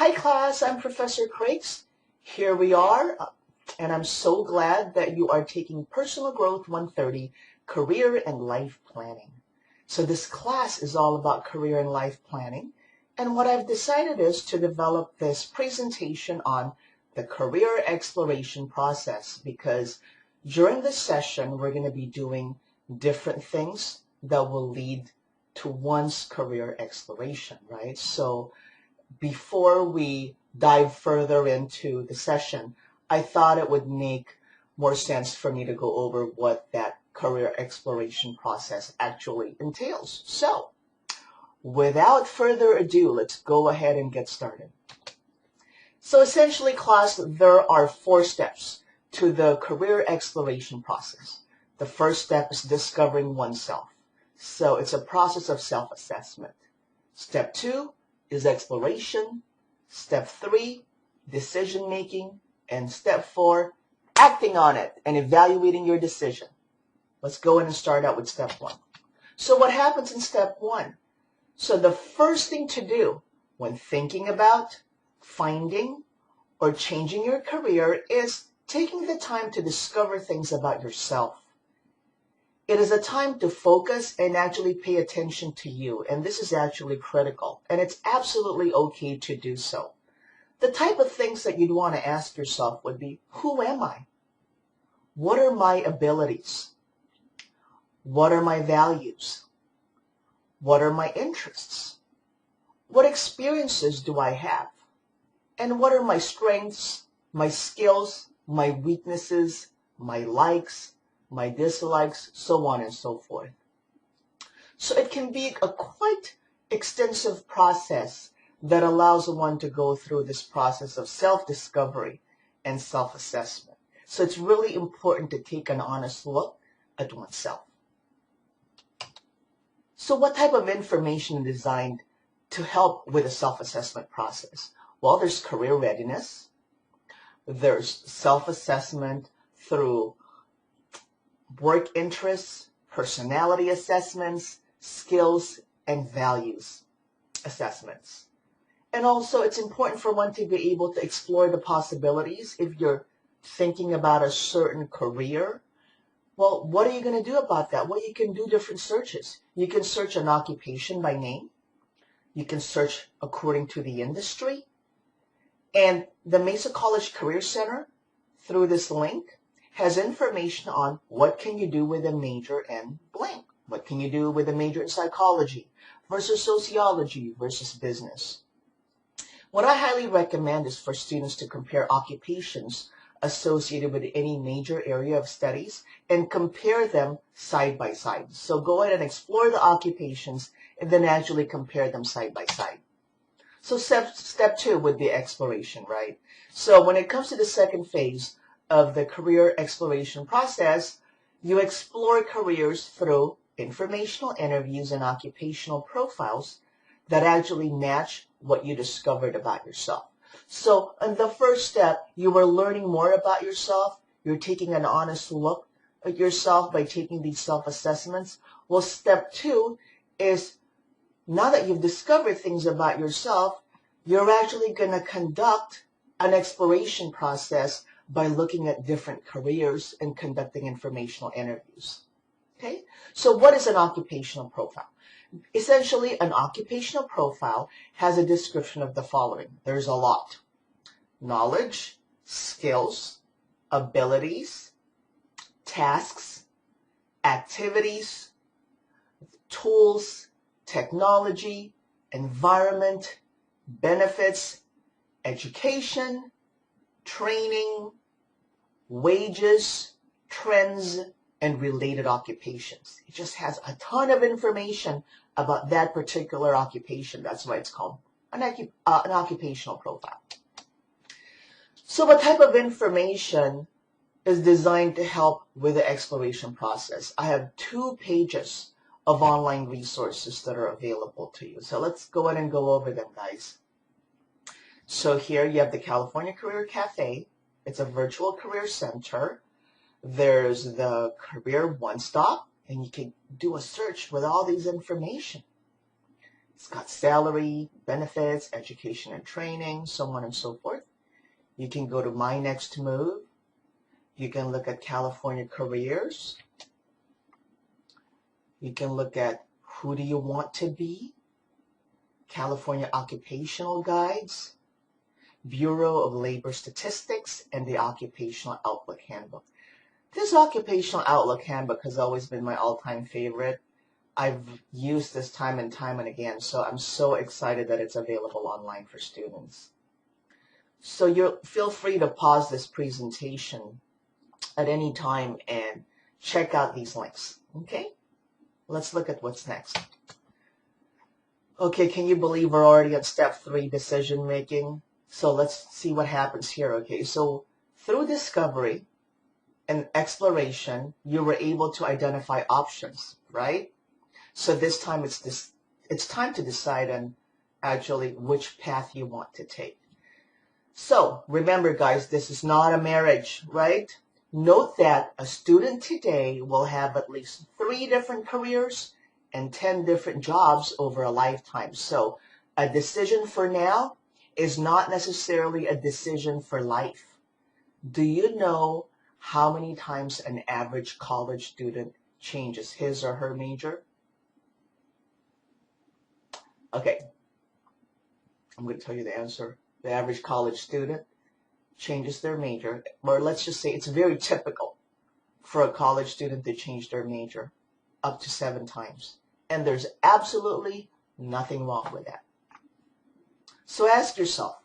Hi class, I'm Professor Crakes. Here we are, and I'm so glad that you are taking Personal Growth 130, Career and Life Planning. So this class is all about career and life planning, and what I've decided is to develop this presentation on the career exploration process, because during this session we're going to be doing different things that will lead to one's career exploration, right? So before we dive further into the session, I thought it would make more sense for me to go over what that career exploration process actually entails. So, without further ado, let's go ahead and get started. So essentially, class, there are 4 steps to the career exploration process. The first step is discovering oneself. So it's a process of self-assessment. Step 2 is exploration. Step 3, decision-making. And step 4, acting on it and evaluating your decision. Let's go in and start out with step 1. So what happens in step 1? So the first thing to do when thinking about, finding, or changing your career is taking the time to discover things about yourself. It is a time to focus and actually pay attention to you, and this is actually critical, and it's absolutely okay to do so. The type of things that you'd want to ask yourself would be, who am I? What are my abilities? What are my values? What are my interests? What experiences do I have? And what are my strengths, my skills, my weaknesses, my likes, my dislikes, so on and so forth. So it can be a quite extensive process that allows one to go through this process of self-discovery and self-assessment. So it's really important to take an honest look at oneself. So what type of information is designed to help with the self-assessment process? Well, there's career readiness. There's self-assessment through work interests, personality assessments, skills, and values assessments. And also, it's important for one to be able to explore the possibilities. If you're thinking about a certain career, well, what are you going to do about that? Well, you can do different searches. You can search an occupation by name. You can search according to the industry. And the Mesa College Career Center, through this link, has information on what can you do with a major in blank. What can you do with a major in psychology versus sociology versus business. What I highly recommend is for students to compare occupations associated with any major area of studies and compare them side by side. So go ahead and explore the occupations and then actually compare them side by side. So step 2 would be exploration, right? So when it comes to the second phase of the career exploration process, you explore careers through informational interviews and occupational profiles that actually match what you discovered about yourself. So in the first step, you are learning more about yourself. You're taking an honest look at yourself by taking these self-assessments. Well, step 2 is, now that you've discovered things about yourself, you're actually going to conduct an exploration process by looking at different careers and conducting informational interviews. Okay? So what is an occupational profile? Essentially, an occupational profile has a description of the following. There's a lot. Knowledge, skills, abilities, tasks, activities, tools, technology, environment, benefits, education, training, wages, trends, and related occupations. It just has a ton of information about that particular occupation. That's why it's called an occupational profile. So what type of information is designed to help with the exploration process? I have 2 pages of online resources that are available to you. So let's go ahead and go over them, guys. So here you have the California Career Cafe. It's a virtual career center. There's the Career One Stop, and you can do a search with all these information. It's got salary, benefits, education and training, so on and so forth. You can go to My Next Move. You can look at California Careers. You can look at Who Do You Want to Be? California Occupational Guides, Bureau of Labor Statistics, and the Occupational Outlook Handbook. This Occupational Outlook Handbook has always been my all-time favorite. I've used this time and time and again, so I'm so excited that it's available online for students. So you feel free to pause this presentation at any time and check out these links. Okay? Let's look at what's next. Okay, can you believe we're already at step 3, decision making? So let's see what happens here. Okay, so through discovery and exploration, you were able to identify options, right? So this time it's time to decide on actually which path you want to take. So remember, guys, this is not a marriage, right? Note that a student today will have at least 3 different careers and 10 different jobs over a lifetime. So a decision for now is not necessarily a decision for life. Do you know how many times an average college student changes his or her major? Okay, I'm going to tell you the answer. The average college student changes their major, or let's just say it's very typical for a college student to change their major up to 7 times. And there's absolutely nothing wrong with that. So ask yourself,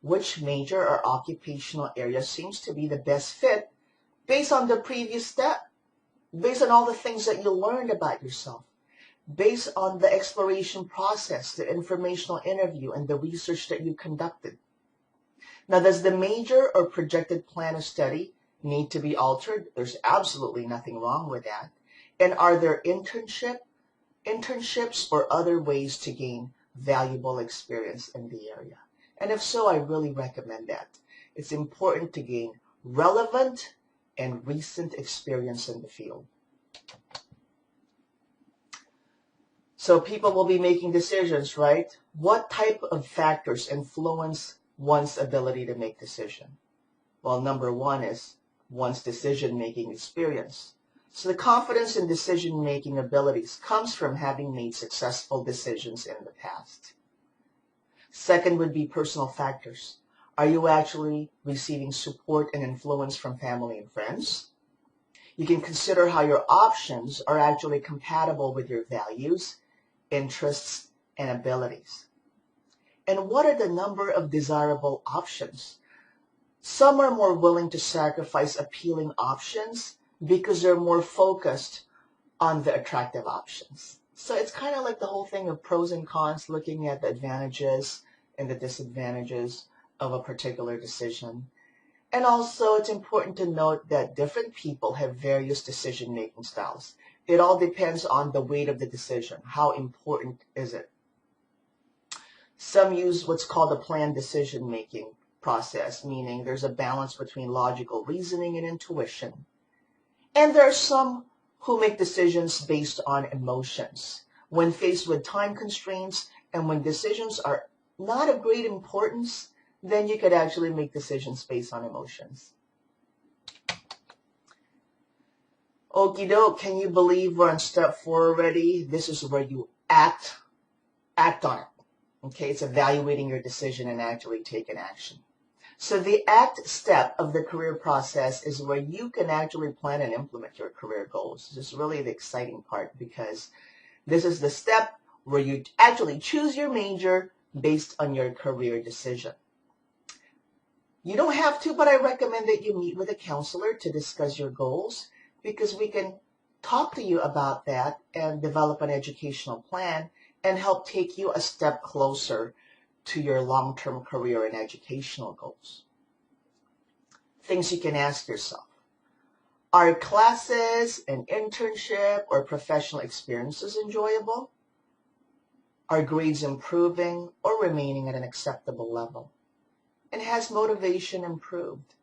which major or occupational area seems to be the best fit based on the previous step, based on all the things that you learned about yourself, based on the exploration process, the informational interview, and the research that you conducted. Now, does the major or projected plan of study need to be altered? There's absolutely nothing wrong with that. And are there internships or other ways to gain valuable experience in the area? And if so, I really recommend that. It's important to gain relevant and recent experience in the field. So people will be making decisions, right? What type of factors influence one's ability to make decision? Well, number 1 is one's decision-making experience. So the confidence in decision-making abilities comes from having made successful decisions in the past. Second would be personal factors. Are you actually receiving support and influence from family and friends? You can consider how your options are actually compatible with your values, interests, and abilities. And what are the number of desirable options? Some are more willing to sacrifice appealing options because they're more focused on the attractive options. So it's kind of like the whole thing of pros and cons, looking at the advantages and the disadvantages of a particular decision. And also it's important to note that different people have various decision-making styles. It all depends on the weight of the decision. How important is it? Some use what's called a planned decision-making process, meaning there's a balance between logical reasoning and intuition. And there are some who make decisions based on emotions. When faced with time constraints and when decisions are not of great importance, then you could actually make decisions based on emotions. Okie doke, can you believe we're on step 4 already? This is where you act on it. Okay, it's evaluating your decision and actually taking action. So the act step of the career process is where you can actually plan and implement your career goals. This is really the exciting part because this is the step where you actually choose your major based on your career decision. You don't have to, but I recommend that you meet with a counselor to discuss your goals because we can talk to you about that and develop an educational plan and help take you a step closer to your long-term career and educational goals. Things you can ask yourself. Are classes, an internship, or professional experiences enjoyable? Are grades improving or remaining at an acceptable level? And has motivation improved?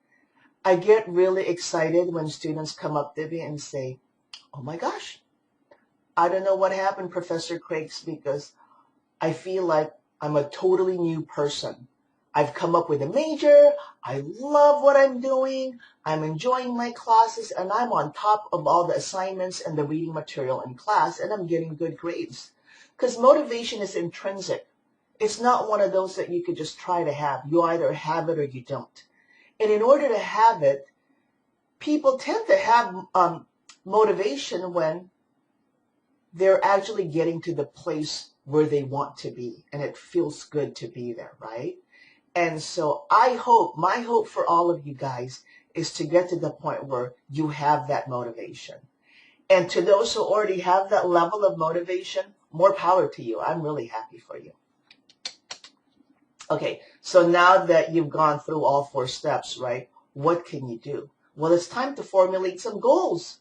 I get really excited when students come up to me and say, oh my gosh, I don't know what happened, Professor Crakes, because I feel like I'm a totally new person. I've come up with a major, I love what I'm doing, I'm enjoying my classes, and I'm on top of all the assignments and the reading material in class, and I'm getting good grades. Because motivation is intrinsic. It's not one of those that you could just try to have. You either have it or you don't. And in order to have it, people tend to have motivation when they're actually getting to the place where they want to be, and it feels good to be there, right? And so my hope for all of you guys is to get to the point where you have that motivation. And to those who already have that level of motivation, more power to you. I'm really happy for you. Okay, so now that you've gone through all 4 steps, right, what can you do? Well, it's time to formulate some goals.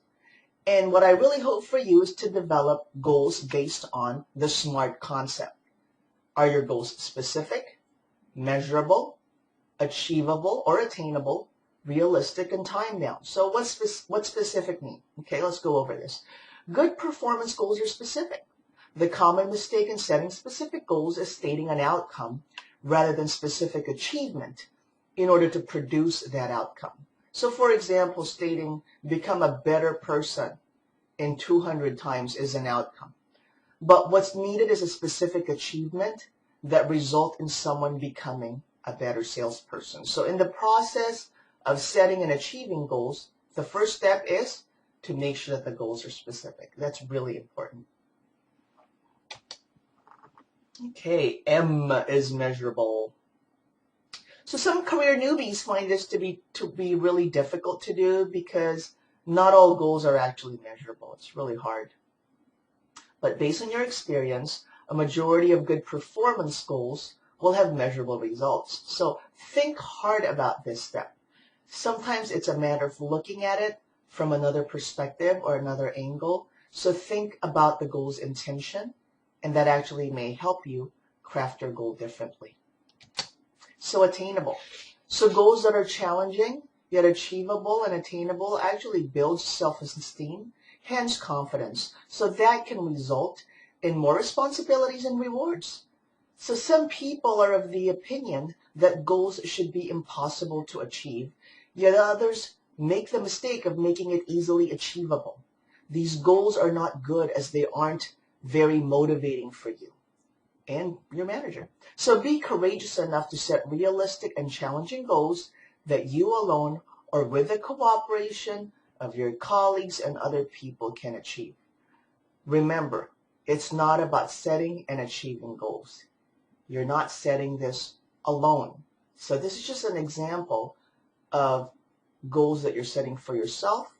And what I really hope for you is to develop goals based on the SMART concept. Are your goals specific, measurable, achievable or attainable, realistic, and time-bound? So what's specific mean? Okay, let's go over this. Good performance goals are specific. The common mistake in setting specific goals is stating an outcome rather than specific achievement in order to produce that outcome. So for example, stating become a better person in 200 times is an outcome. But what's needed is a specific achievement that result in someone becoming a better salesperson. So in the process of setting and achieving goals, the first step is to make sure that the goals are specific. That's really important. Okay, M is measurable. So some career newbies find this to be really difficult to do because not all goals are actually measurable. It's really hard. But based on your experience, a majority of good performance goals will have measurable results. So think hard about this step. Sometimes it's a matter of looking at it from another perspective or another angle. So think about the goal's intention, and that actually may help you craft your goal differently. So attainable. So goals that are challenging, yet achievable and attainable actually builds self-esteem, hence confidence. So that can result in more responsibilities and rewards. So some people are of the opinion that goals should be impossible to achieve, yet others make the mistake of making it easily achievable. These goals are not good as they aren't very motivating for you and your manager. So be courageous enough to set realistic and challenging goals that you alone or with the cooperation of your colleagues and other people can achieve. Remember, it's not about setting and achieving goals. You're not setting this alone. So this is just an example of goals that you're setting for yourself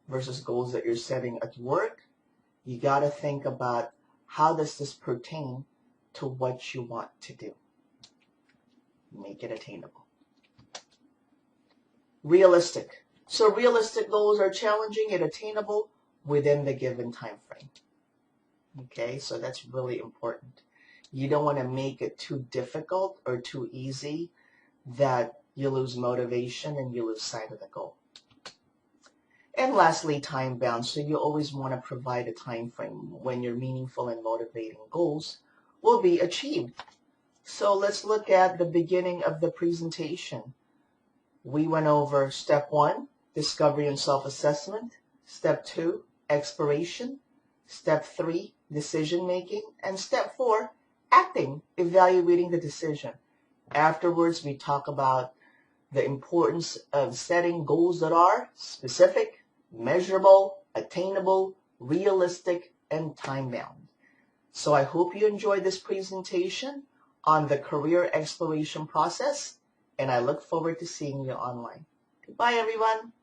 versus goals that you're setting at work. You got to think about how does this pertain to what you want to do. Make it attainable. Realistic. So realistic goals are challenging and attainable within the given time frame. Okay, so that's really important. You don't want to make it too difficult or too easy that you lose motivation and you lose sight of the goal. And lastly, time bound. So you always want to provide a time frame when your meaningful and motivating goals will be achieved. So let's look at the beginning of the presentation. We went over step 1, discovery and self-assessment. Step 2, exploration. Step 3, decision making. And step 4, acting, evaluating the decision. Afterwards, we talk about the importance of setting goals that are specific, measurable, attainable, realistic, and time-bound. So I hope you enjoyed this presentation on the career exploration process, and I look forward to seeing you online. Goodbye, everyone.